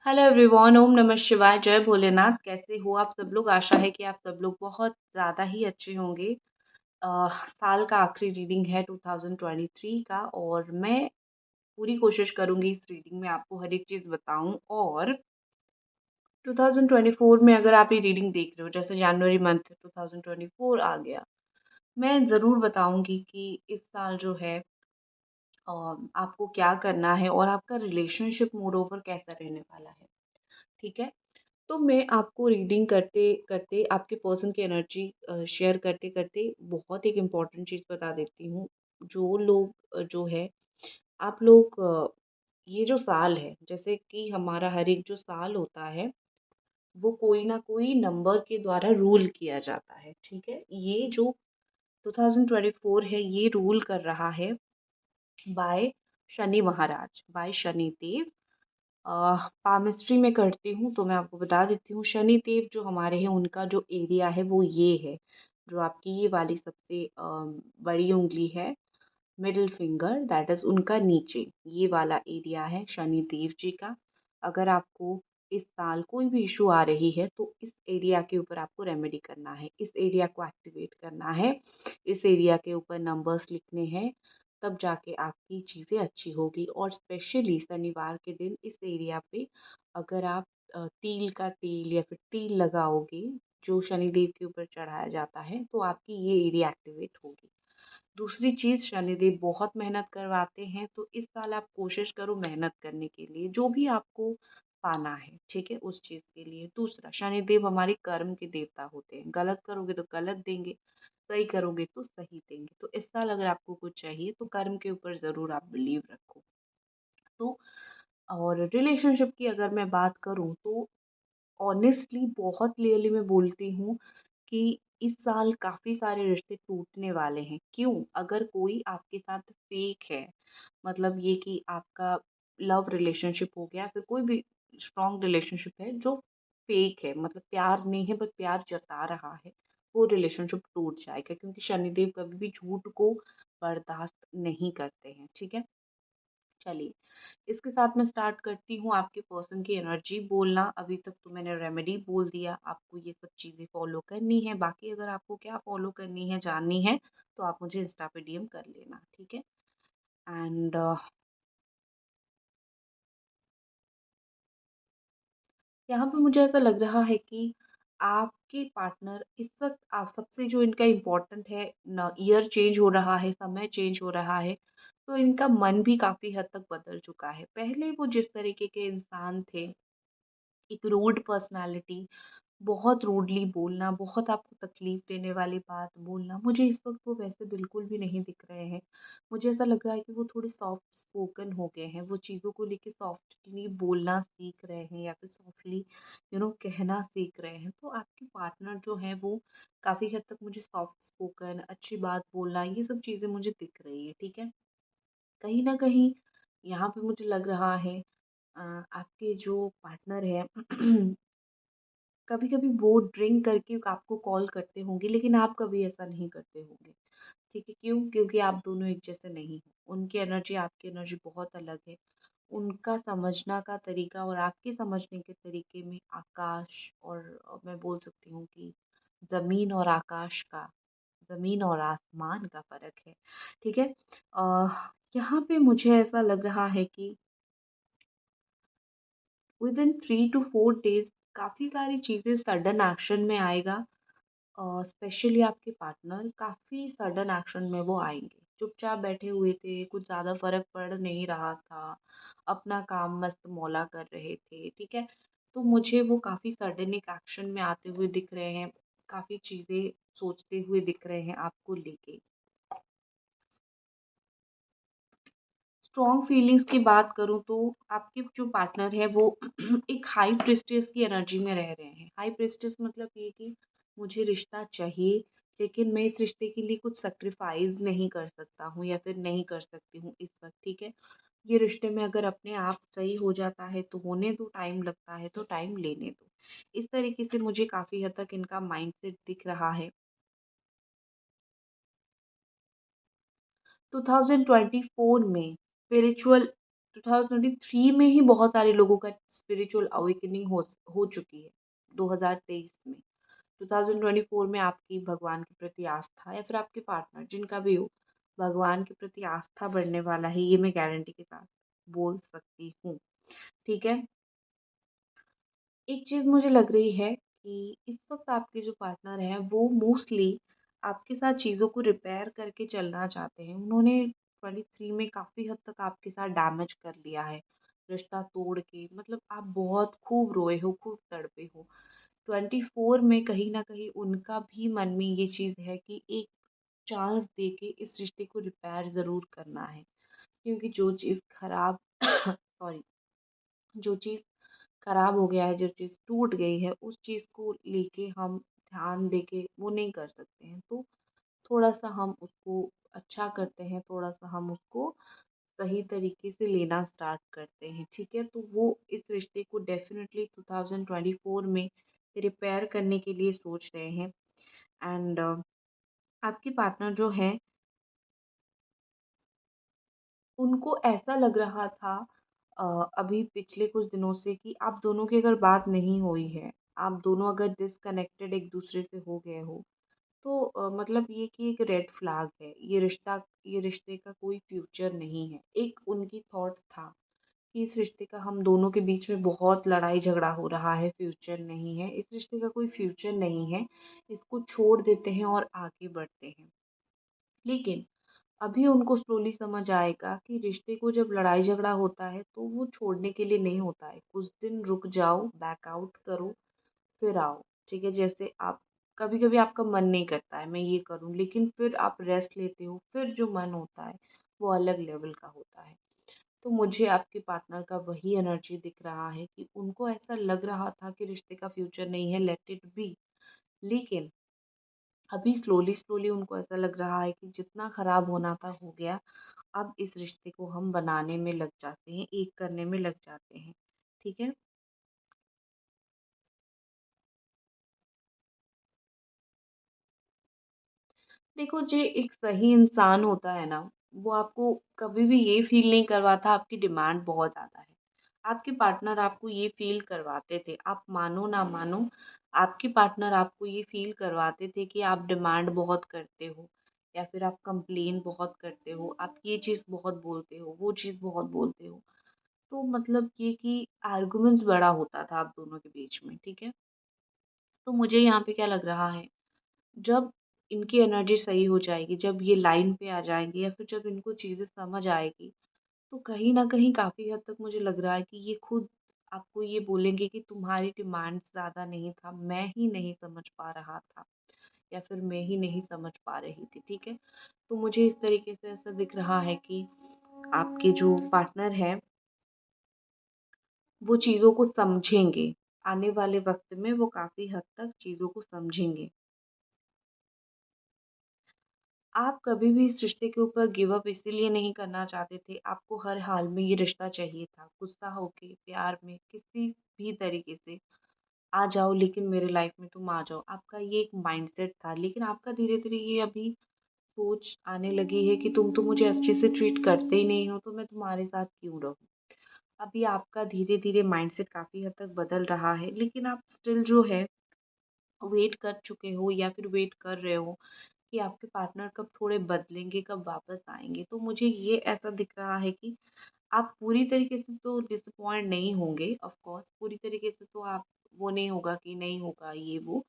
Hello everyone, ओम नमः शिवाय, जय भोलेनाथ। कैसे हो आप सब लोग? आशा है कि आप सब लोग बहुत ज़्यादा ही अच्छे होंगे। साल का आखिरी रीडिंग है 2023 का, और मैं पूरी कोशिश करूंगी इस रीडिंग में आपको हर एक चीज़ बताऊं। और 2024 में अगर आप ये रीडिंग देख रहे हो, जैसे जनवरी मंथ 2024 आ गया, मैं ज़रूर बताऊंगी कि इस साल जो है आपको क्या करना है और आपका रिलेशनशिप मोर ओवर कैसा रहने वाला है। ठीक है। तो मैं आपको रीडिंग करते करते आपके पर्सन की एनर्जी शेयर करते करते बहुत एक इम्पॉर्टेंट चीज़ बता देती हूँ। जो लोग जो है आप लोग ये जो साल है, जैसे कि हमारा हर एक जो साल होता है वो कोई ना कोई नंबर के द्वारा रूल किया जाता है। ठीक है। ये जो 2024 है ये रूल कर रहा है बाय शनि महाराज, बाय शनि देव। पामिस्ट्री में करती हूँ तो मैं आपको बता देती हूँ, शनि देव जो हमारे हैं उनका जो एरिया है वो ये है। जो आपकी ये वाली सबसे बड़ी उंगली है, मिडिल फिंगर, दैट इज उनका नीचे ये वाला एरिया है शनि देव जी का। अगर आपको इस साल कोई भी इशू आ रही है तो इस एरिया के ऊपर आपको रेमेडी करना है, इस एरिया को एक्टिवेट करना है, इस एरिया के ऊपर नंबर्स लिखने हैं, तब जाके आपकी चीज़ें अच्छी होगी। और स्पेशली शनिवार के दिन इस एरिया पे अगर आप तिल का तेल या फिर तिल लगाओगे, जो शनिदेव के ऊपर चढ़ाया जाता है, तो आपकी ये एरिया एक्टिवेट होगी। दूसरी चीज़, शनिदेव बहुत मेहनत करवाते हैं, तो इस साल आप कोशिश करो मेहनत करने के लिए, जो भी आपको पाना है, ठीक है, उस चीज़ के लिए। दूसरा, शनिदेव हमारे कर्म के देवता होते हैं। गलत करोगे तो गलत देंगे, सही करोगे तो सही देंगे। तो इस साल अगर आपको कुछ चाहिए तो कर्म के ऊपर ज़रूर आप बिलीव रखो। तो और रिलेशनशिप की अगर मैं बात करूँ तो ऑनेस्टली बहुत क्लियरली मैं बोलती हूँ कि इस साल काफ़ी सारे रिश्ते टूटने वाले हैं। क्यों? अगर कोई आपके साथ फेक है, मतलब ये कि आपका लव रिलेशनशिप हो गया, फिर कोई भी स्ट्रॉन्ग रिलेशनशिप है जो फेक है, मतलब प्यार नहीं है बट प्यार जता रहा है, वो रिलेशनशिप टूट जाएगा, क्योंकि शनिदेव कभी भी झूठ को बर्दाश्त नहीं करते हैं। ठीक है। चलिए, इसके साथ मैं स्टार्ट करती हूँ आपके पर्सन की एनर्जी बोलना। अभी तक तो मैंने रेमेडी बोल दिया, आपको ये सब चीज़ें फॉलो करनी है। बाकी अगर आपको क्या फॉलो करनी है, जाननी है, तो आप मुझे इंस्टा पे डीएम कर लेना। ठीक है। एंड यहाँ पे मुझे ऐसा लग रहा है कि आपके पार्टनर इस वक्त आप सबसे जो इनका इम्पोर्टेंट है न, ईयर चेंज हो रहा है, समय चेंज हो रहा है, तो इनका मन भी काफ़ी हद तक बदल चुका है। पहले वो जिस तरीके के इंसान थे, एक रूड पर्सनालिटी, बहुत रूडली बोलना, बहुत आपको तकलीफ देने वाली बात बोलना, मुझे इस वक्त वो वैसे बिल्कुल भी नहीं दिख रहे हैं। मुझे ऐसा लग रहा है कि वो थोड़े सॉफ्ट स्पोकन हो गए हैं, वो चीज़ों को लेके सॉफ्टली बोलना सीख रहे हैं, या फिर सॉफ्टली कहना सीख रहे हैं। तो आपके पार्टनर जो है वो काफ़ी हद तक मुझे सॉफ्ट स्पोकन, अच्छी बात बोलना, ये सब चीज़ें मुझे दिख रही है। ठीक है। कहीं ना कहीं यहाँ पे मुझे लग रहा है आपके जो पार्टनर है कभी कभी वो ड्रिंक करके आपको कॉल करते होंगे, लेकिन आप कभी ऐसा नहीं करते होंगे। ठीक है। क्यों? क्योंकि आप दोनों एक जैसे नहीं हो। उनकी एनर्जी आपकी एनर्जी बहुत अलग है। उनका समझना का तरीका और आपके समझने के तरीके में आकाश और मैं बोल सकती हूँ कि ज़मीन और आकाश का, ज़मीन और आसमान का फ़र्क है। ठीक है। यहाँ पे मुझे ऐसा लग रहा है कि विदिन 3 to 4 डेज काफ़ी सारी चीज़ें सडन एक्शन में आएगा। स्पेशली आपके पार्टनर काफ़ी सडन एक्शन में वो आएंगे। चुपचाप बैठे हुए थे, कुछ ज़्यादा फर्क पड़ नहीं रहा था, अपना काम मस्त मौला कर रहे थे। ठीक है। तो मुझे वो काफ़ी सडन एक एक्शन में आते हुए दिख रहे हैं, काफ़ी चीज़ें सोचते हुए दिख रहे हैं आपको लेके। स्ट्रॉन्ग फीलिंग्स की बात करूँ तो आपके जो पार्टनर है वो एक हाई प्रेस्टिज की एनर्जी में रह रहे हैं। हाई प्रेस्टिज मतलब ये कि मुझे रिश्ता चाहिए, लेकिन मैं इस रिश्ते के लिए कुछ सेक्रीफाइस नहीं कर सकता हूँ या फिर नहीं कर सकती हूँ इस वक्त। ठीक है। ये रिश्ते में अगर अपने आप सही हो जाता है तो होने दो, टाइम लगता है तो टाइम लेने दो। इस तरीके से मुझे काफ़ी हद तक इनका माइंडसेट दिख रहा है। 2024 में स्पिरिचुअल 2023 में ही बहुत सारे लोगों का स्पिरिचुअल अवेकनिंग हो चुकी है 2023 में। 2024 में आपकी भगवान के प्रति आस्था या फिर आपके पार्टनर जिनका भी हो, भगवान के प्रति आस्था बढ़ने वाला है, ये मैं गारंटी के साथ बोल सकती हूँ। ठीक है। एक चीज़ मुझे लग रही है कि इस वक्त आपके जो पार्टनर हैं वो मोस्टली आपके साथ चीज़ों को रिपेयर करके चलना चाहते हैं। उन्होंने 23 में काफ़ी हद तक आपके साथ डैमेज कर लिया है, रिश्ता तोड़ के। मतलब आप बहुत खूब रोए हो, खूब तड़पे हो। 24 में कहीं न कहीं उनका भी मन में ये चीज़ है कि एक चांस दे के इस रिश्ते को रिपेयर ज़रूर करना है। क्योंकि जो चीज़ खराब सॉरी जो चीज़ खराब हो गया है, जो चीज़ टूट गई है, उस चीज़ को लेके हम ध्यान देके वो नहीं कर सकते हैं। तो थोड़ा-सा हम उसको अच्छा करते हैं, थोड़ा-सा हम उसको सही तरीके से लेना स्टार्ट करते हैं, ठीक है? तो वो इस रिश्ते को डेफ़िनेटली 2024 में रिपेयर करने के लिए सोच रहे हैं। एंड आपके पार्टनर जो हैं, उनको ऐसा लग रहा था अ, अभी पिछले कुछ दिनों से कि आप दोनों की अगर बात नहीं हुई है, आप दोनों अगर डिस्कनेक्टेड एक-दूसरे से हो गए हो, तो मतलब ये कि एक रेड फ्लैग है। ये रिश्ते का कोई फ्यूचर नहीं है। एक उनकी थॉट था कि इस रिश्ते का हम दोनों के बीच में बहुत लड़ाई झगड़ा हो रहा है, फ्यूचर नहीं है। इस रिश्ते का कोई फ्यूचर नहीं है। इसको छोड़ देते हैं और आगे बढ़ते हैं। लेकिन अभी उनको स्लोली समझ आएगा कि रिश्ते को जब लड़ाई झगड़ा होता है तो वो छोड़ने के लिए नहीं होता है। कुछ दिन रुक जाओ, बैक आउट करो, फिर आओ। ठीक है? जैसे आप कभी-कभी आपका मन नहीं करता है मैं ये करूँ, लेकिन फिर आप रेस्ट लेते हो, फिर जो मन होता है वो अलग लेवल का होता है। तो मुझे आपके पार्टनर का वही एनर्जी दिख रहा है कि उनको ऐसा लग रहा था कि रिश्ते का फ्यूचर नहीं है, लेट इट बी। लेकिन अभी स्लोली स्लोली उनको ऐसा लग रहा है कि जितना खराब होना था हो गया। अब इस रिश्ते को हम बनाने में लग जाते हैं, एक करने में लग जाते हैं। ठीक है? देखो, जो एक सही इंसान होता है ना, वो आपको कभी भी ये फ़ील नहीं करवाता आपकी डिमांड बहुत ज़्यादा है। आपके पार्टनर आपको ये फ़ील करवाते थे, आप मानो ना मानो, आपके पार्टनर आपको ये फ़ील करवाते थे कि आप डिमांड बहुत करते हो या फिर आप कंप्लेन बहुत करते हो, आप ये चीज़ बहुत बोलते हो, वो चीज़ बहुत बोलते हो। तो मतलब ये कि आर्गुमेंट्स बड़ा होता था आप दोनों के बीच में, ठीक है? तो मुझे यहाँ पे क्या लग रहा है, जब इनकी एनर्जी सही हो जाएगी, जब ये लाइन पे आ जाएँगे या फिर जब इनको चीज़ें समझ आएगी, तो कहीं न कहीं काफ़ी हद तक मुझे लग रहा है कि ये खुद आपको ये बोलेंगे कि तुम्हारी डिमांड्स ज़्यादा नहीं था, मैं ही नहीं समझ पा रहा था या फिर मैं ही नहीं समझ पा रही थी, ठीक है? तो मुझे इस तरीके से ऐसा दिख रहा है कि आपके जो पार्टनर हैं, वो चीज़ों को समझेंगे। आने वाले वक़्त में वो काफ़ी हद तक चीज़ों को समझेंगे। आप कभी भी इस रिश्ते के ऊपर गिव अप इसीलिए नहीं करना चाहते थे, आपको हर हाल में ये रिश्ता चाहिए था। गुस्सा होके, प्यार में, किसी भी तरीके से आ जाओ, लेकिन मेरे लाइफ़ में तुम आ जाओ। आपका ये एक माइंडसेट था, लेकिन आपका धीरे-धीरे ये अभी सोच आने लगी है कि तुम तो मुझे अच्छे से ट्रीट करते ही नहीं हो, तो मैं तुम्हारे साथ क्यों रहूँ? अभी आपका धीरे-धीरे माइंडसेट काफ़ी हद तक बदल रहा है, लेकिन आप स्टिल जो है वेट कर चुके हो या फिर वेट कर रहे हो कि आपके पार्टनर कब थोड़े बदलेंगे, कब वापस आएँगे। तो मुझे ये ऐसा दिख रहा है कि आप पूरी तरीके से तो डिसअपॉइंट नहीं होंगे, ऑफ़ कोर्स पूरी तरीके से तो आप वो नहीं होगा कि नहीं होगा ये वो।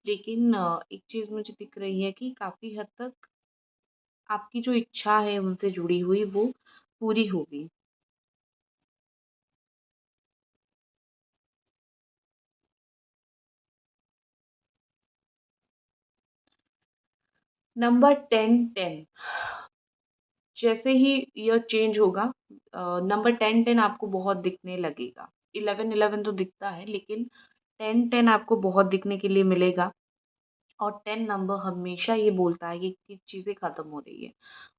लेकिन एक चीज़ मुझे दिख रही है कि काफ़ी हद तक आपकी जो इच्छा है उनसे जुड़ी हुई वो पूरी होगी। नंबर 10, 10 जैसे ही ईयर चेंज होगा नंबर 10, 10 आपको बहुत दिखने लगेगा। 11, 11 तो दिखता है, लेकिन 10, 10 आपको बहुत दिखने के लिए मिलेगा। और 10 नंबर हमेशा ये बोलता है कि चीज़ें ख़त्म हो रही है।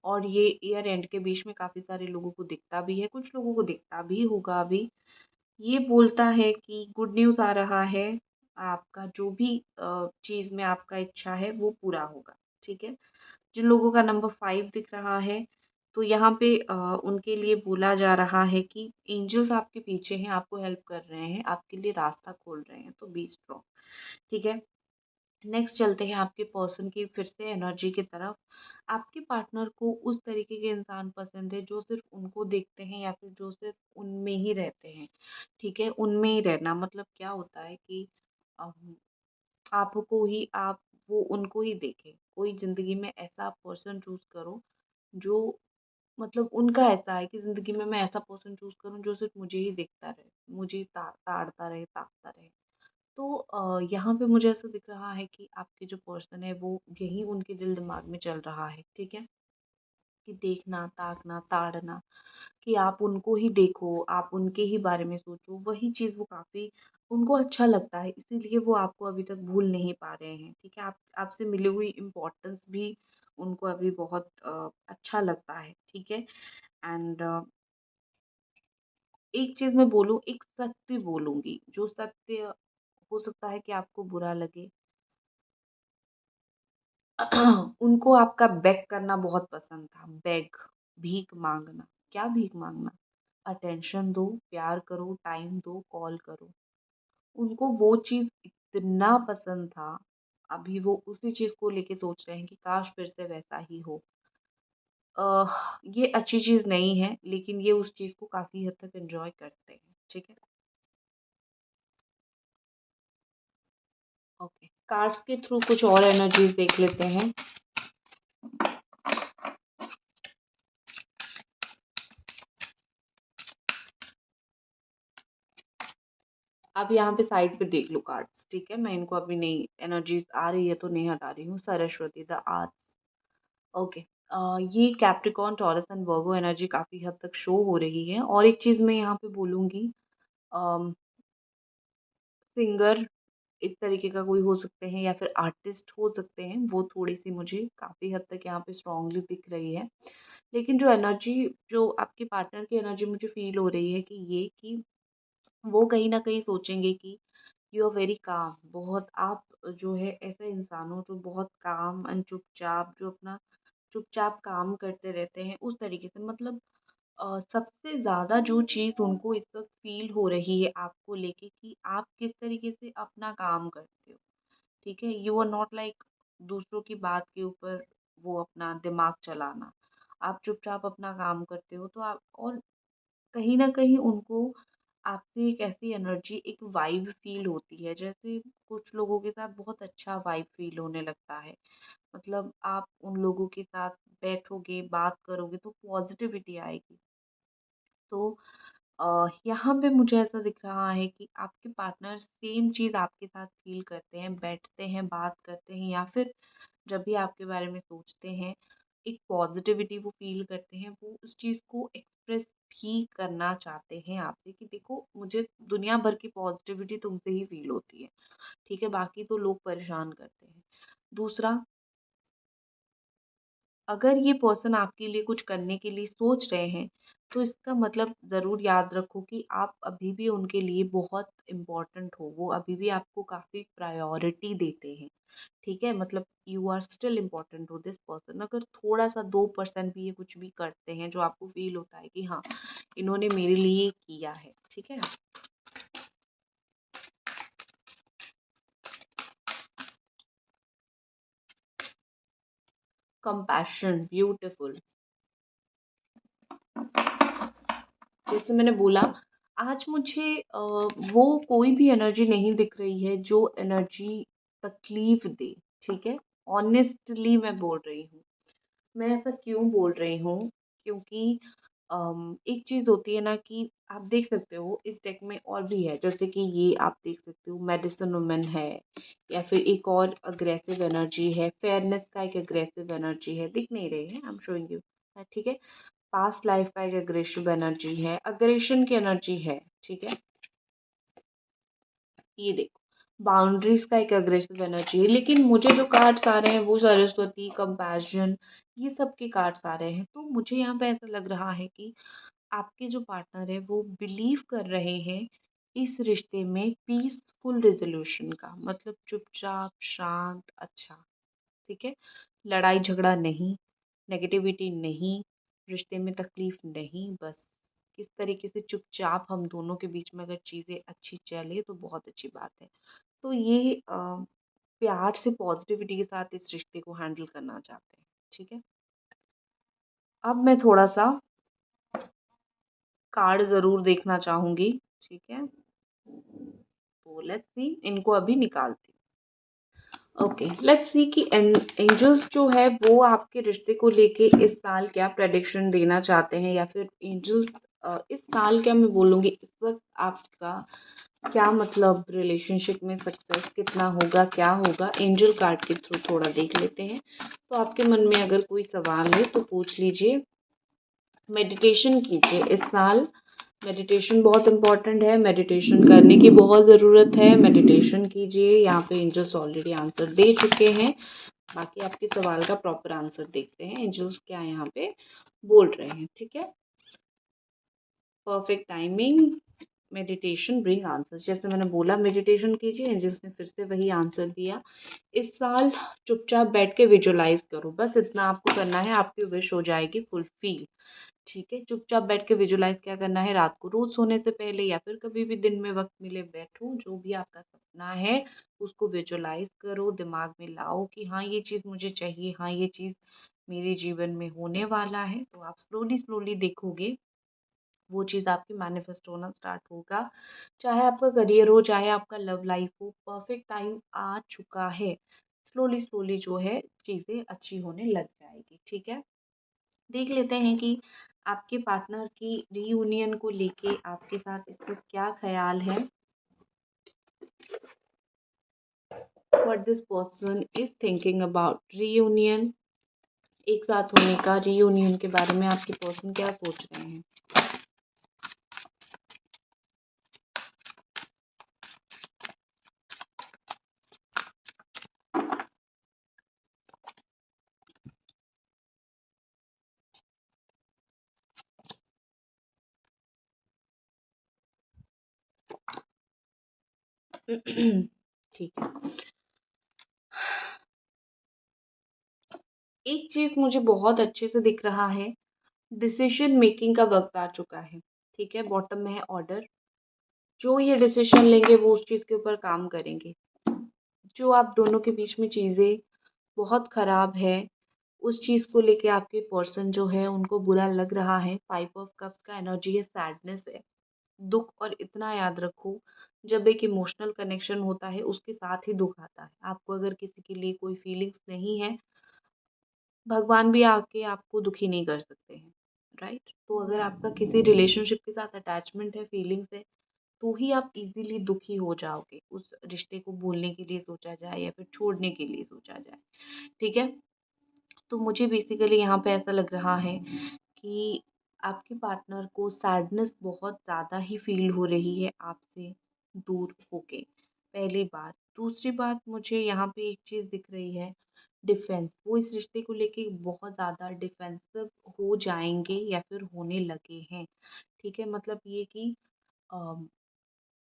और ये ईयर एंड के बीच में काफ़ी सारे लोगों को दिखता भी है, कुछ लोगों को दिखता भी होगा अभी। ये बोलता है कि गुड न्यूज़ आ रहा है, आपका जो भी चीज़ में आपका इच्छा है वो पूरा होगा, ठीक है? जिन लोगों का नंबर 5 दिख रहा है, तो यहाँ पे उनके लिए बोला जा रहा है कि एंजल्स आपके पीछे हैं, आपको हेल्प कर रहे हैं, आपके लिए रास्ता खोल रहे हैं, तो बी स्ट्रॉन्ग। ठीक है, नेक्स्ट चलते हैं आपके पर्सन की फिर से एनर्जी की तरफ। आपके पार्टनर को उस तरीके के इंसान पसंद है जो सिर्फ उनको देखते हैं या फिर जो सिर्फ उनमें ही रहते हैं। ठीक है, उनमें ही रहना मतलब क्या होता है कि अम, आपको ही आप वो उनको ही देखें। कोई ज़िंदगी में ऐसा पर्सन चूज़ करो जो मतलब उनका ऐसा है कि ज़िंदगी में मैं ऐसा पर्सन चूज़ करूँ जो सिर्फ मुझे ही देखता रहे, मुझे ही ताड़ता रहे, ताकता रहे। तो यहाँ पे मुझे ऐसा दिख रहा है कि आपके जो पर्सन है वो यही उनके दिल दिमाग में चल रहा है। ठीक है, कि देखना, ताकना, ताड़ना, कि आप उनको ही देखो, आप उनके ही बारे में सोचो, वही चीज़ वो काफ़ी उनको अच्छा लगता है, इसीलिए वो आपको अभी तक भूल नहीं पा रहे हैं। ठीक है, आप आपसे मिली हुई इम्पोर्टेंस भी उनको अभी बहुत अच्छा लगता है। ठीक है, एंड एक चीज़ मैं बोलूँ, एक सत्य बोलूँगी, जो सत्य हो सकता है कि आपको बुरा लगे। उनको आपका बेग करना बहुत पसंद था, बेग, भीख माँगना। क्या भीख माँगना? अटेंशन दो, प्यार करो, टाइम दो, कॉल करो। उनको वो चीज़ इतना पसंद था, अभी वो उसी चीज़ को लेके सोच रहे हैं कि काश फिर से वैसा ही हो। ये अच्छी चीज़ नहीं है, लेकिन ये उस चीज़ को काफ़ी हद तक एन्जॉय करते हैं। ठीक है? ओके, कार्ड्स के थ्रू कुछ और एनर्जीज़ देख लेते हैं। आप यहाँ पे साइड पे देख लो कार्ड्स। ठीक है, मैं इनको अभी नहीं, एनर्जीज आ रही है तो नहीं हटा रही हूँ। Saraswati the arts. ओके, ये Capricorn, taurus and Virgo energy काफ़ी हद तक शो हो रही है। और एक चीज़ मैं यहाँ पे बोलूँगी, सिंगर इस तरीके का कोई हो सकते हैं या फिर आर्टिस्ट हो सकते हैं, वो थोड़ी सी मुझे काफ़ी हद तक यहाँ पे स्ट्रांगली दिख रही है। लेकिन जो एनर्जी, जो आपके पार्टनर की एनर्जी मुझे फील हो रही है कि ये कि वो कहीं ना कहीं सोचेंगे कि यू आर वेरी काम, बहुत आप जो है ऐसे इंसान हो जो बहुत काम एंड चुपचाप, जो अपना चुपचाप काम करते रहते हैं उस तरीके से। मतलब सबसे ज़्यादा जो चीज़ उनको इस वक्त फील हो रही है आपको लेके कि आप किस तरीके से अपना काम करते हो। ठीक है, यू आर नॉट लाइक दूसरों की बात के ऊपर वो अपना दिमाग चलाना। आप चुपचाप अपना काम करते हो, तो आप और कहीं न कहीं उनको आपसे एक ऐसी एनर्जी, एक वाइब फ़ील होती है, जैसे कुछ लोगों के साथ बहुत अच्छा वाइब फ़ील होने लगता है। मतलब आप उन लोगों के साथ बैठोगे, बात करोगे तो पॉज़िटिविटी आएगी। तो यहाँ पे मुझे ऐसा दिख रहा है कि आपके पार्टनर सेम चीज़ आपके साथ फ़ील करते हैं, बैठते हैं, बात करते हैं या फिर जब भी आपके बारे में सोचते हैं, एक पॉज़िटिविटी वो फ़ील करते हैं, वो उस चीज़ को एक्सप्रेस भी करना चाहते हैं आपसे कि देखो, मुझे दुनिया भर की पॉज़िटिविटी तुमसे ही फ़ील होती है, ठीक है? बाकी तो लोग परेशान करते हैं। दूसरा, अगर ये पर्सन आपके लिए कुछ करने के लिए सोच रहे हैं, तो इसका मतलब ज़रूर याद रखो कि आप अभी भी उनके लिए बहुत इम्पोर्टेंट हो, वो अभी भी आपको काफ़ी प्रायोरिटी देते हैं। ठीक है, मतलब you are still important to this person. अगर थोड़ा सा 2% भी ये कुछ भी करते हैं जो आपको फील होता है कि हाँ, इन्होंने मेरे लिए किया है। ठीक है, कंपैशन, ब्यूटीफुल। जैसे मैंने बोला, आज मुझे वो कोई भी एनर्जी नहीं दिख रही है जो एनर्जी तकलीफ दे। ठीक है, ऑनेस्टली मैं बोल रही हूँ। मैं ऐसा क्यों बोल रही हूँ? क्योंकि एक चीज़ होती है ना कि आप देख सकते हो इस डेक में और भी है, जैसे कि ये आप देख सकते हो मेडिसिन वुमन है, या फिर एक और अग्रेसिव एनर्जी है, फेयरनेस का एक अग्रेसिव एनर्जी है, दिख नहीं रही है, आई एम शोइंग यू। ठीक है, पास्ट लाइफ का एक अग्रेसिव एनर्जी है, अग्रेशन की एनर्जी है। ठीक है, ये देखो, बाउंड्रीज का एक अग्रेसिव एनर्जी है। लेकिन मुझे जो कार्ड्स आ रहे हैं वो सरस्वती, कंपैशन, ये सब के कार्ड्स आ रहे हैं। तो मुझे यहाँ पे ऐसा लग रहा है कि आपके जो पार्टनर है वो बिलीव कर रहे हैं इस रिश्ते में पीसफुल रेजोल्यूशन का, मतलब चुपचाप, शांत, अच्छा। ठीक है, लड़ाई झगड़ा नहीं, नेगेटिविटी नहीं, रिश्ते में तकलीफ नहीं, बस किस तरीके से चुपचाप हम दोनों के बीच में अगर चीज़ें अच्छी चले तो बहुत अच्छी बात है। तो ये प्यार से पॉजिटिविटी के साथ इस रिश्ते को हैंडल करना चाहते हैं, ठीक है। अब मैं थोड़ा सा कार्ड ज़रूर देखना चाहूँगी, ठीक है। तो लेट्स सी, इनको अभी निकालती हूँ। ओके, लेट्स सी कि एंजल्स जो है वो आपके रिश्ते को लेके इस साल क्या प्रेडिक्शन देना चाहते हैं, या फिर एंजल्स इस साल क्या मैं बोलूँगी, इस वक्त आपका क्या मतलब रिलेशनशिप में सक्सेस कितना होगा, क्या होगा, एंजल कार्ड के थ्रू थोड़ा देख लेते हैं। तो आपके मन में अगर कोई सवाल है तो पूछ लीजिए। मेडिटेशन कीजिए इस साल। मेडिटेशन बहुत इम्पॉर्टेंट है, मेडिटेशन करने की बहुत ज़रूरत है। मेडिटेशन कीजिए, यहाँ पे एंजल्स ऑलरेडी आंसर दे चुके हैं। बाकी आपके सवाल का प्रॉपर आंसर देखते हैं एंजल्स क्या यहाँ पे बोल रहे हैं, ठीक है। Perfect timing, meditation bring answers, जैसे मैंने बोला मेडिटेशन कीजिए, एंजल्स ने फिर से वही आंसर दिया। इस साल चुपचाप बैठ के विजुलाइज करो, बस इतना आपको करना है, आपकी विश हो जाएगी फुलफिल, ठीक है। चुपचाप बैठ के विजुलाइज क्या करना है, रात को रोज सोने से पहले या फिर कभी भी दिन में वक्त मिले बैठो, जो भी आपका सपना है उसको विजुलाइज करो, दिमाग में लाओ कि हाँ ये चीज़ मुझे चाहिए, हाँ ये चीज़ मेरे जीवन में होने वाला है। तो आप स्लोली स्लोली देखोगे वो चीज़ आपकी मैनिफेस्ट होना स्टार्ट होगा। चाहे आपका करियर हो, चाहे आपका लव लाइफ हो, परफेक्ट टाइम आ चुका है। स्लोली स्लोली जो है चीज़ें अच्छी होने लग जाएगी, ठीक है। देख लेते हैं कि आपके पार्टनर की रीयूनियन को लेके आपके साथ इस वक्त क्या ख्याल है। What this person is thinking about reunion, एक साथ होने का, रीयूनियन के बारे में आपके पर्सन क्या सोच रहे हैं। ठीक है। एक चीज मुझे बहुत अच्छे से दिख रहा है, डिसीजन मेकिंग का वक्त आ चुका है, ठीक है। बॉटम में है ऑर्डर, जो ये डिसीजन लेंगे वो उस चीज के ऊपर काम करेंगे। जो आप दोनों के बीच में चीजें बहुत खराब है, उस चीज को लेके आपके पर्सन जो है उनको बुरा लग रहा है। 5 ऑफ कप्स का एनर्जी है, सैडनेस है, दुख। और इतना याद रखो, जब एक इमोशनल कनेक्शन होता है उसके साथ ही दुख आता है। आपको अगर किसी के लिए कोई फीलिंग्स नहीं है, भगवान भी आके आपको दुखी नहीं कर सकते हैं, राइट। तो अगर आपका किसी रिलेशनशिप के साथ अटैचमेंट है, फीलिंग्स है, तो ही आप इजीली दुखी हो जाओगे। उस रिश्ते को भूलने के लिए सोचा जाए या फिर छोड़ने के लिए सोचा जाए, ठीक है। तो मुझे बेसिकली यहाँ पे ऐसा लग रहा है कि आपके पार्टनर को सैडनेस बहुत ज़्यादा ही फील हो रही है आपसे दूर होके, पहली बात। दूसरी बात, मुझे यहाँ पे एक चीज़ दिख रही है, डिफेंस। वो इस रिश्ते को लेके बहुत ज़्यादा डिफेंसिव हो जाएंगे या फिर होने लगे हैं, ठीक है। मतलब ये कि अम,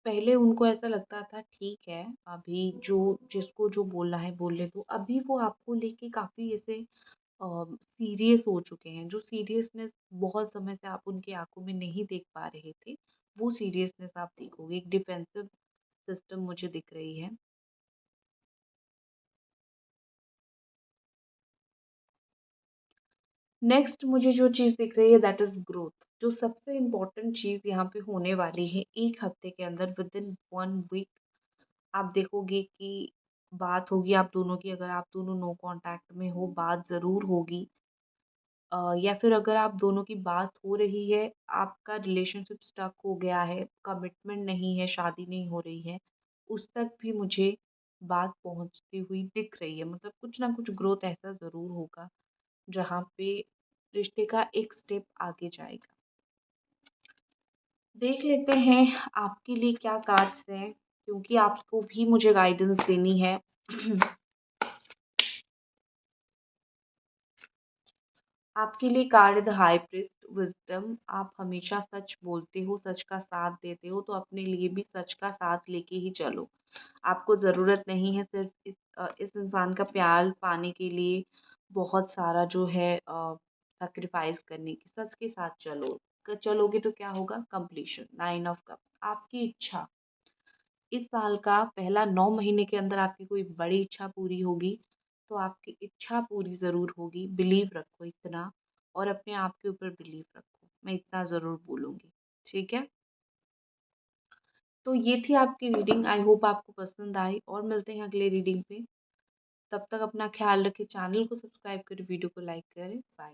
पहले उनको ऐसा लगता था ठीक है, अभी जो जिसको जो बोलना है बोलने दो, अभी वो आपको लेके काफ़ी ऐसे सीरियस हो चुके हैं। जो सीरियसनेस बहुत समय से आप उनकी आंखों में नहीं देख पा रहे थे, वो सीरियसनेस आप देखोगे। एक डिफेंसिव सिस्टम मुझे दिख रही है। नेक्स्ट मुझे जो चीज़ दिख रही है दैट इज़ ग्रोथ। जो सबसे इम्पोर्टेंट चीज़ यहाँ पे होने वाली है, एक हफ्ते के अंदर, विद इन 1 वीक, आप देखोगे कि बात होगी आप दोनों की। अगर आप दोनों नो कांटेक्ट में हो, बात ज़रूर होगी। या फिर अगर आप दोनों की बात हो रही है, आपका रिलेशनशिप स्टक हो गया है, कमिटमेंट नहीं है, शादी नहीं हो रही है, उस तक भी मुझे बात पहुंचती हुई दिख रही है। मतलब कुछ ना कुछ ग्रोथ ऐसा ज़रूर होगा जहाँ पे रिश्ते का एक स्टेप आगे जाएगा। देख लेते हैं आपके लिए क्या कार्ड्स हैं, क्योंकि आपको भी मुझे गाइडेंस देनी है। आपके लिए कार्ड है द हाई प्रीस्ट विजडम। आप हमेशा सच बोलते हो, सच का साथ देते हो, तो अपने लिए भी सच का साथ लेके ही चलो। आपको ज़रूरत नहीं है सिर्फ इस इंसान का प्यार पाने के लिए बहुत सारा जो है सैक्रिफाइस करने की, सच के साथ चलोगे तो क्या होगा, कंप्लीशन। 9 ऑफ कप्स, आपकी इच्छा, इस साल का पहला 9 महीने के अंदर आपकी कोई बड़ी इच्छा पूरी होगी, तो आपकी इच्छा पूरी ज़रूर होगी, बिलीव रखो इतना, और अपने आप के ऊपर बिलीव रखो, मैं इतना ज़रूर बोलूँगी। ठीक है, तो ये थी आपकी रीडिंग। आई होप आपको पसंद आई, और मिलते हैं अगले रीडिंग पे। तब तक अपना ख्याल रखें, चैनल को सब्सक्राइब करें, वीडियो को लाइक करें। बाय।